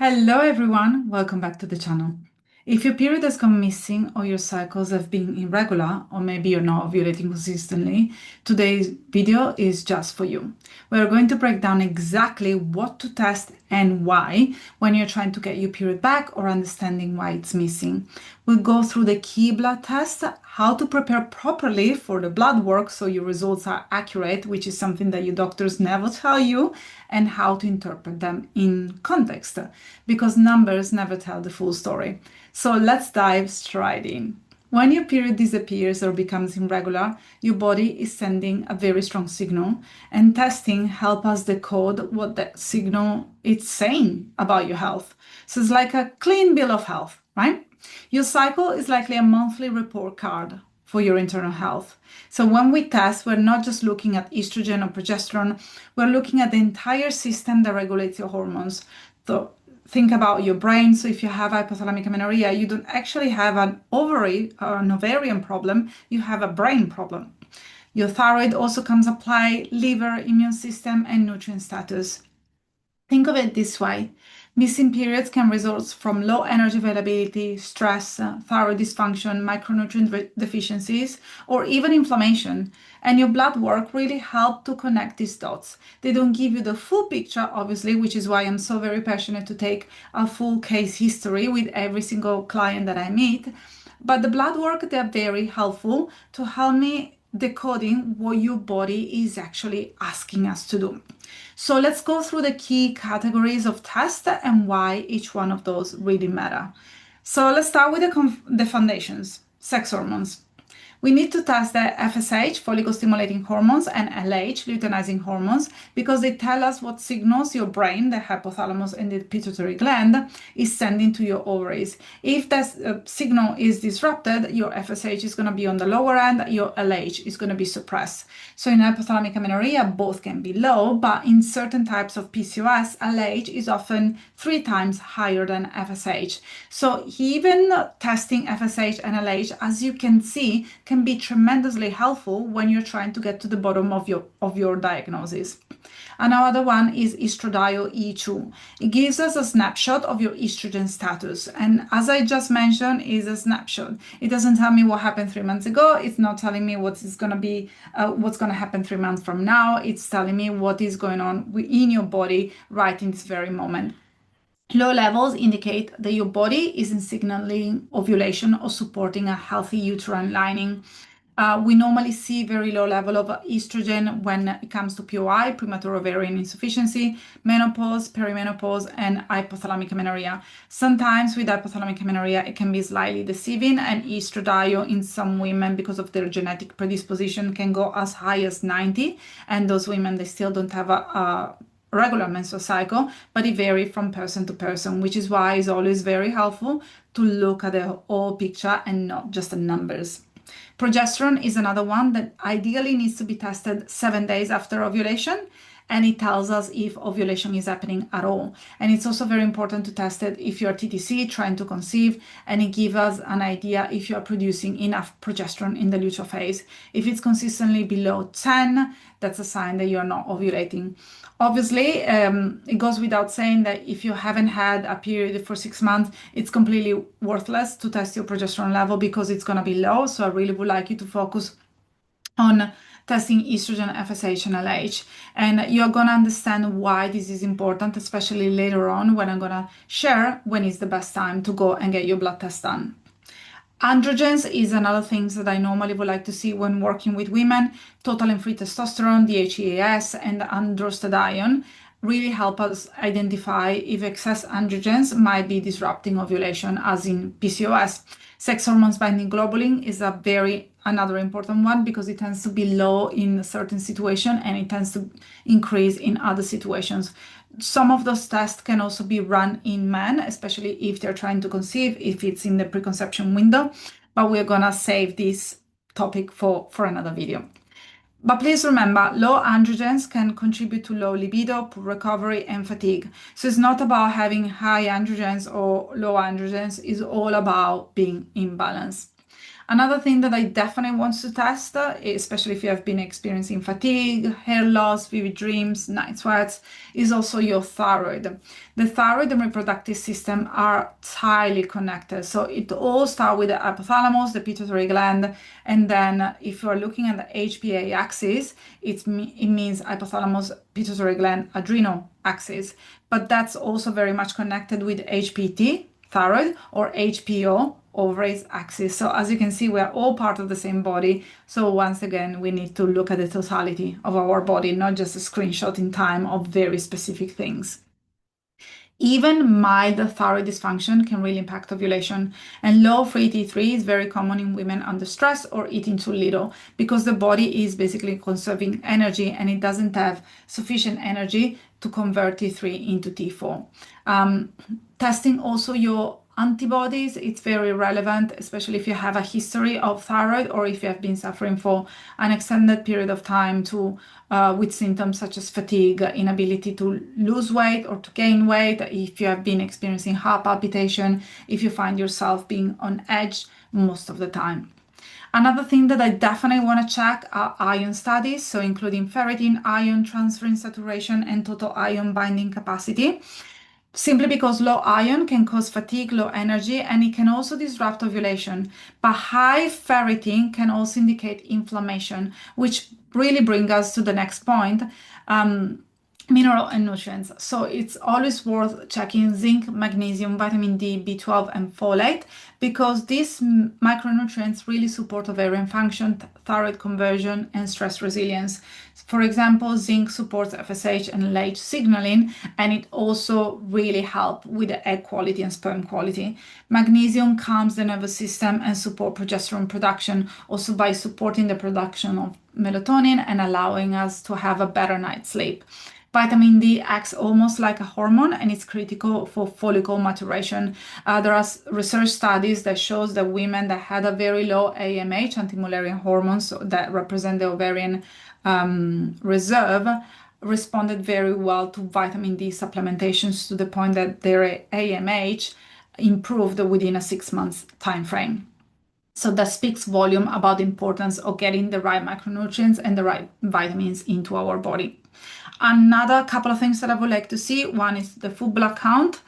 Hello everyone, welcome back to the channel. If your period has gone missing or your cycles have been irregular, or maybe you're not ovulating consistently, today's video is just for you. We're going to break down exactly what to test and why when you're trying to get your period back or understanding why it's missing. We'll go through the key blood tests, how to prepare properly for the blood work so your results are accurate, which is something that your doctors never tell you, and how to interpret them in context, because numbers never tell the full story. So let's dive straight in. When your period disappears or becomes irregular, your body is sending a very strong signal, and testing helps us decode what that signal is saying about your health. So it's like a clean bill of health, right? Your cycle is likely a monthly report card for your internal health. So when we test, we're not just looking at estrogen or progesterone, we're looking at the entire system that regulates your hormones. So think about your brain. So if you have hypothalamic amenorrhea, you don't actually have an ovary or an ovarian problem, you have a brain problem. Your thyroid also comes apply, liver, immune system, and nutrient status. Think of it this way. Missing periods can result from low energy availability, stress, thyroid dysfunction, micronutrient deficiencies, or even inflammation. And your blood work really helps to connect these dots. They don't give you the full picture, obviously, which is why I'm so very passionate to take a full case history with every single client that I meet. But the blood work, they're very helpful to help me decoding what your body is actually asking us to do. So let's go through the key categories of tests and why each one of those really matter. So let's start with the foundations, sex hormones. We need to test the FSH, follicle stimulating hormones, and LH, luteinizing hormones, because they tell us what signals your brain, the hypothalamus and the pituitary gland, is sending to your ovaries. If that signal is disrupted, your FSH is going to be on the lower end, your LH is going to be suppressed. So in hypothalamic amenorrhea, both can be low, but in certain types of PCOS, LH is often 3 times higher than FSH. So even testing FSH and LH, as you can see, can be tremendously helpful when you're trying to get to the bottom of your diagnosis. Another one is estradiol E2. It gives us a snapshot of your estrogen status. And as I just mentioned, is a snapshot. It doesn't tell me what happened 3 months ago. It's not telling me what's going to happen 3 months from now. It's telling me what is going on in your body right in this very moment. Low levels indicate that your body isn't signaling ovulation or supporting a healthy uterine lining. We normally see very low level of estrogen when it comes to POI, premature ovarian insufficiency, menopause, perimenopause, and hypothalamic amenorrhea. Sometimes with hypothalamic amenorrhea, it can be slightly deceiving, and estradiol in some women, because of their genetic predisposition, can go as high as 90, and those women, they still don't have a regular menstrual cycle, but it varies from person to person, which is why it's always very helpful to look at the whole picture and not just the numbers. Progesterone is another one that ideally needs to be tested 7 days after ovulation, and it tells us if ovulation is happening at all. And it's also very important to test it if you're TTC, trying to conceive, and it gives us an idea if you're producing enough progesterone in the luteal phase. If it's consistently below 10, that's a sign that you're not ovulating. Obviously, it goes without saying that if you haven't had a period for 6 months, it's completely worthless to test your progesterone level because it's going to be low. So I really would like you to focus on testing estrogen, FSH, and LH. And you're going to understand why this is important, especially later on when I'm going to share when is the best time to go and get your blood test done. Androgens is another thing that I normally would like to see when working with women. Total and free testosterone, DHEAS, and androstenedione really help us identify if excess androgens might be disrupting ovulation, as in PCOS. Sex hormones binding globulin is another important one because it tends to be low in a certain situation and it tends to increase in other situations. Some of those tests can also be run in men, especially if they're trying to conceive, if it's in the preconception window, but we're gonna save this topic for another video. But please remember, low androgens can contribute to low libido, poor recovery, and fatigue. So it's not about having high androgens or low androgens, it's all about being in balance. Another thing that I definitely want to test, especially if you have been experiencing fatigue, hair loss, vivid dreams, night sweats, is also your thyroid. The thyroid and reproductive system are tightly connected. So it all starts with the hypothalamus, the pituitary gland, and then if you are looking at the HPA axis, it means hypothalamus, pituitary gland, adrenal axis. But that's also very much connected with HPT, thyroid, or HPO, ovaries axis. So as you can see, we are all part of the same body. So once again, we need to look at the totality of our body, not just a screenshot in time of very specific things. Even mild thyroid dysfunction can really impact ovulation. And low free T3 is very common in women under stress or eating too little because the body is basically conserving energy and it doesn't have sufficient energy to convert T3 into T4. Testing also your antibodies, it's very relevant, especially if you have a history of thyroid or if you have been suffering for an extended period of time with symptoms such as fatigue, inability to lose weight or to gain weight, if you have been experiencing heart palpitation, if you find yourself being on edge most of the time. Another thing that I definitely want to check are ion studies, so including ferritin, ion transferrin saturation, and total ion binding capacity. Simply because low iron can cause fatigue, low energy, and it can also disrupt ovulation. But high ferritin can also indicate inflammation, which really brings us to the next point. Mineral and nutrients. So it's always worth checking zinc, magnesium, vitamin D, B12, and folate because these micronutrients really support ovarian function, thyroid conversion, and stress resilience. For example, zinc supports FSH and LH signaling, and it also really helps with the egg quality and sperm quality. Magnesium calms the nervous system and support progesterone production, also by supporting the production of melatonin and allowing us to have a better night's sleep. Vitamin D acts almost like a hormone and it's critical for follicle maturation. There are research studies that shows that women that had a very low AMH, anti-Mullerian hormones that represent the ovarian reserve, responded very well to vitamin D supplementations to the point that their AMH improved within a 6 months time frame. So that speaks volume about the importance of getting the right macronutrients and the right vitamins into our body. Another couple of things that I would like to see. One is the food blood count,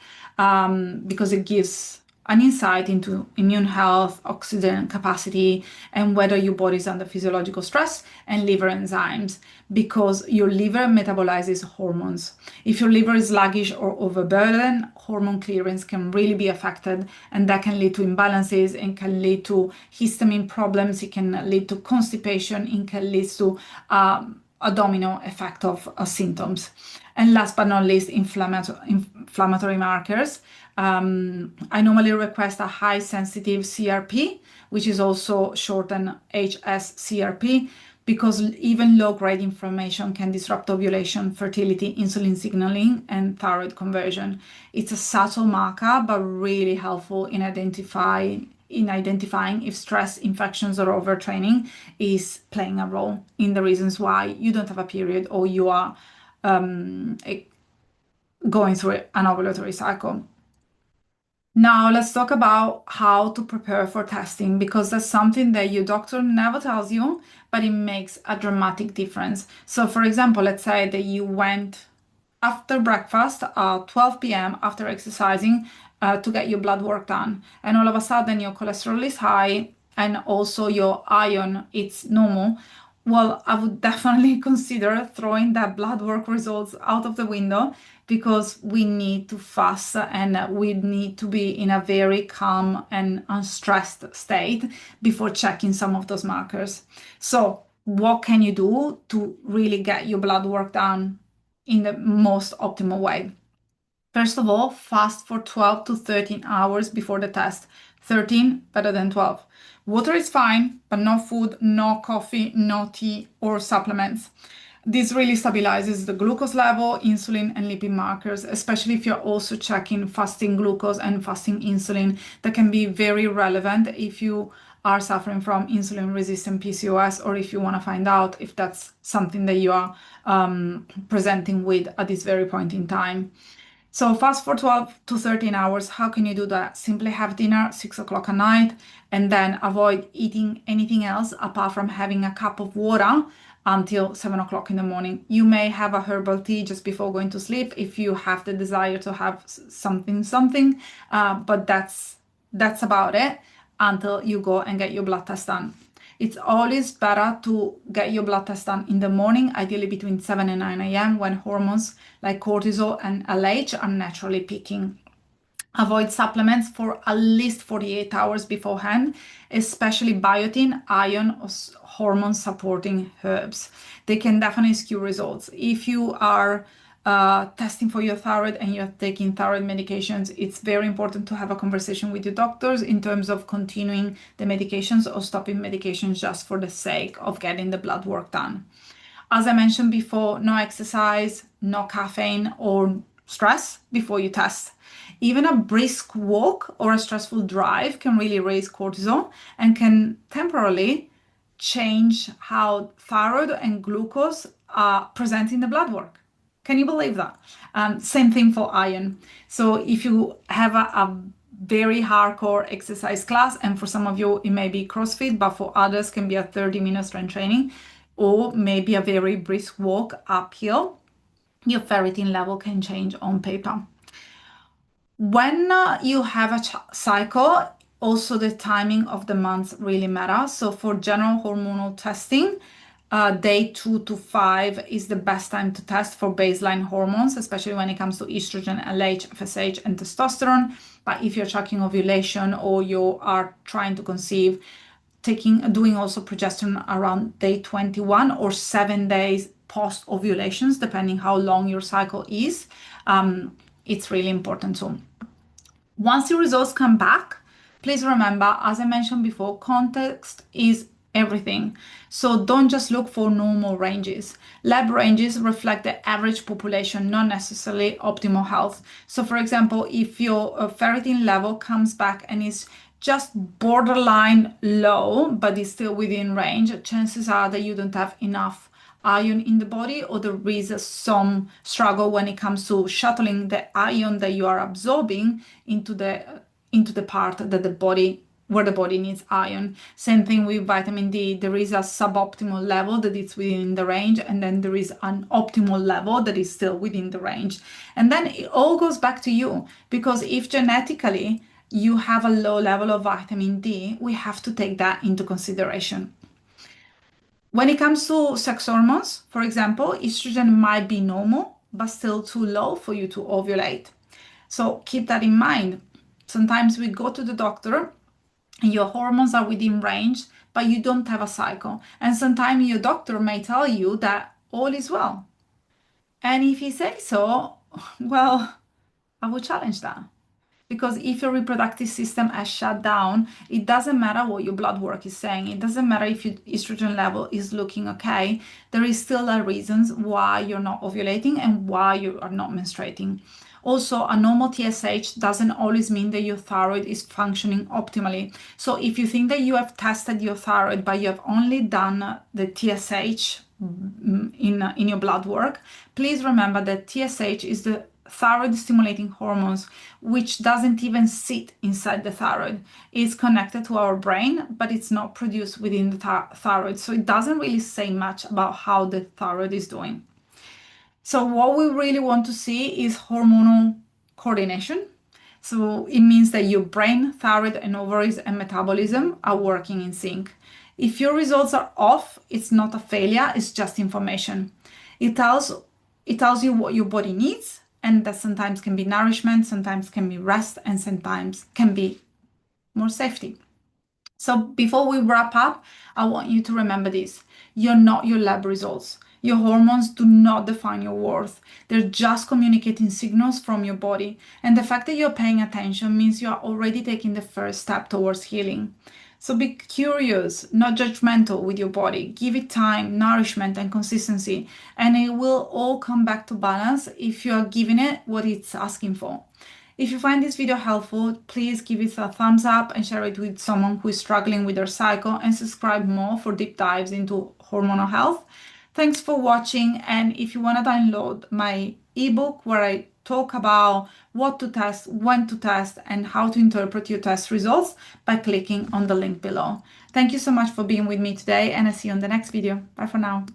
because it gives an insight into immune health, oxygen capacity, and whether your body is under physiological stress, and liver enzymes, because your liver metabolizes hormones. If your liver is sluggish or overburdened, hormone clearance can really be affected, and that can lead to imbalances and can lead to histamine problems. It can lead to constipation. It can lead to a domino effect of symptoms. And last but not least, inflammatory markers. I normally request a high sensitive CRP, which is also shortened HSCRP, because even low-grade inflammation can disrupt ovulation, fertility, insulin signaling, and thyroid conversion. It's a subtle marker, but really helpful in identifying if stress, infections, or overtraining is playing a role in the reasons why you don't have a period or you are going through an ovulatory cycle. Now let's talk about how to prepare for testing, because that's something that your doctor never tells you, but it makes a dramatic difference. So for example, let's say that you went after breakfast at 12 p.m. after exercising to get your blood work done, and all of a sudden your cholesterol is high and also your iron it's normal. Well, I would definitely consider throwing that blood work results out of the window, because we need to fast and we need to be in a very calm and unstressed state before checking some of those markers. So what can you do to really get your blood work done in the most optimal way? First of all, fast for 12 to 13 hours before the test. 13 better than 12. Water is fine, but no food, no coffee, no tea or supplements. This really stabilizes the glucose level, insulin, and lipid markers, especially if you're also checking fasting glucose and fasting insulin. That can be very relevant if you are suffering from insulin-resistant PCOS, or if you want to find out if that's something that you are presenting with at this very point in time. So fast for 12 to 13 hours. How can you do that? Simply have dinner 6 o'clock at night and then avoid eating anything else apart from having a cup of water until 7 o'clock in the morning. You may have a herbal tea just before going to sleep if you have the desire to have something, but that's about it until you go and get your blood test done. It's always better to get your blood test done in the morning, ideally between 7 and 9 a.m. when hormones like cortisol and LH are naturally peaking. Avoid supplements for at least 48 hours beforehand, especially biotin, iron, or hormone supporting herbs. They can definitely skew results. If you are testing for your thyroid and you're taking thyroid medications, it's very important to have a conversation with your doctors in terms of continuing the medications or stopping medications just for the sake of getting the blood work done. As I mentioned before, no exercise, no caffeine or stress before you test. Even a brisk walk or a stressful drive can really raise cortisol and can temporarily change how thyroid and glucose are present in the blood work. Can you believe that? Same thing for iron. So if you have a very hardcore exercise class, and for some of you it may be CrossFit, but for others can be a 30-minute strength training or maybe a very brisk walk uphill, your ferritin level can change on paper. When you have a cycle, also the timing of the month really matters. So for general hormonal testing, day 2 to 5 is the best time to test for baseline hormones, especially when it comes to estrogen, LH, FSH, and testosterone. But if you're tracking ovulation or you are trying to conceive, doing also progesterone around day 21 or 7 days post ovulations, depending how long your cycle is, it's really important too. Once your results come back, please remember, as I mentioned before, context is everything. So don't just look for normal ranges. Lab ranges reflect the average population, not necessarily optimal health. So for example, if your ferritin level comes back and is just borderline low, but is still within range, chances are that you don't have enough iron in the body, or there is some struggle when it comes to shuttling the iron that you are absorbing into the part that where the body needs iron. Same thing with vitamin D. There is a suboptimal level that is within the range, and then there is an optimal level that is still within the range. And then it all goes back to you, because if genetically you have a low level of vitamin D, we have to take that into consideration. When it comes to sex hormones, for example, estrogen might be normal, but still too low for you to ovulate. So keep that in mind. Sometimes we go to the doctor and your hormones are within range, but you don't have a cycle. And sometimes your doctor may tell you that all is well. And if he says so, well, I would challenge that. Because if your reproductive system has shut down, it doesn't matter what your blood work is saying. It doesn't matter if your estrogen level is looking okay. There is still a reasons why you're not ovulating and why you are not menstruating. Also, a normal TSH doesn't always mean that your thyroid is functioning optimally. So if you think that you have tested your thyroid, but you have only done the TSH in your blood work, please remember that TSH is the thyroid stimulating hormones, which doesn't even sit inside the thyroid. It's connected to our brain, but it's not produced within the thyroid. So it doesn't really say much about how the thyroid is doing. So what we really want to see is hormonal coordination. So it means that your brain, thyroid, and ovaries and metabolism are working in sync. If your results are off, it's not a failure, it's just information. It tells you what your body needs, and that sometimes can be nourishment, sometimes can be rest, and sometimes can be more safety. So before we wrap up, I want you to remember this. You're not your lab results. Your hormones do not define your worth. They're just communicating signals from your body. And the fact that you're paying attention means you are already taking the first step towards healing. So be curious, not judgmental with your body. Give it time, nourishment, and consistency. And it will all come back to balance if you are giving it what it's asking for. If you find this video helpful, please give it a thumbs up and share it with someone who is struggling with their cycle, and subscribe more for deep dives into hormonal health. Thanks for watching, and if you want to download my ebook where I talk about what to test, when to test, and how to interpret your test results by clicking on the link below. Thank you so much for being with me today, and I'll see you on the next video. Bye for now.